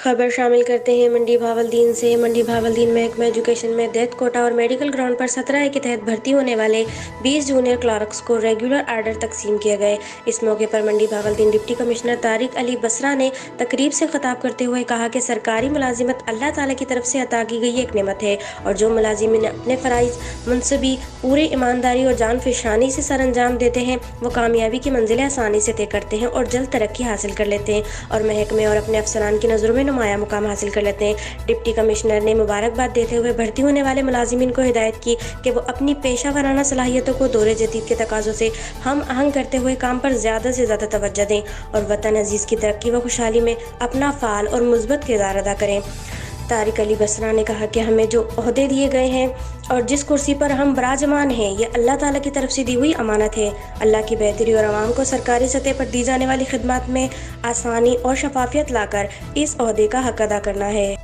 खबर शामिल करते हैं मंडी भावलदीन से। मंडी भावलदीन महकमा एजुकेशन में डेथ कोटा और मेडिकल ग्राउंड पर 17A के तहत भर्ती होने वाले 20 जूनियर क्लर्क्स को रेगुलर आर्डर तकसीम किए गए। इस मौके पर मंडी भावलदीन डिप्टी कमिश्नर तारिक अली बसरा ने तकरीब से खिताब करते हुए कहा कि सरकारी मुलाजिमत अल्लाह ताला की तरफ से अता की गई एक नेमत है और जो मुलाजिमीन अपने फ़राइज़ मुनसबी पूरी ईमानदारी और जान फिशानी से सर अंजाम देते हैं वो कामयाबी की मंजिलें आसानी से तय करते हैं और जल्द तरक्की हासिल कर लेते हैं और महकमे और अपने अफसरान की नज़रों में नुमाया मुकाम हासिल कर लेते हैं। डिप्टी कमिश्नर ने मुबारकबाद देते हुए भर्ती होने वाले मुलाजिमीन को हिदायत की कि वो अपनी पेशा वराना सलाहियतों को दौरे जदीद के तकाज़ों से हम आहंग करते हुए काम पर ज़्यादा से ज़्यादा तवज्जो दें और वतन अजीज़ की तरक्की व खुशहाली में अपना फ़ाल और मुस्बत किरदार अदा करें। तारिक अली बसरा ने कहा कि हमें जो ओहदे दिए गए हैं और जिस कुर्सी पर हम बराजमान हैं ये अल्लाह ताला की तरफ से दी हुई अमानत है। अल्लाह की बेहतरी और आवाम को सरकारी सतह पर दी जाने वाली खिदमत में आसानी और शफाफियत लाकर इस ओहदे का हक अदा करना है।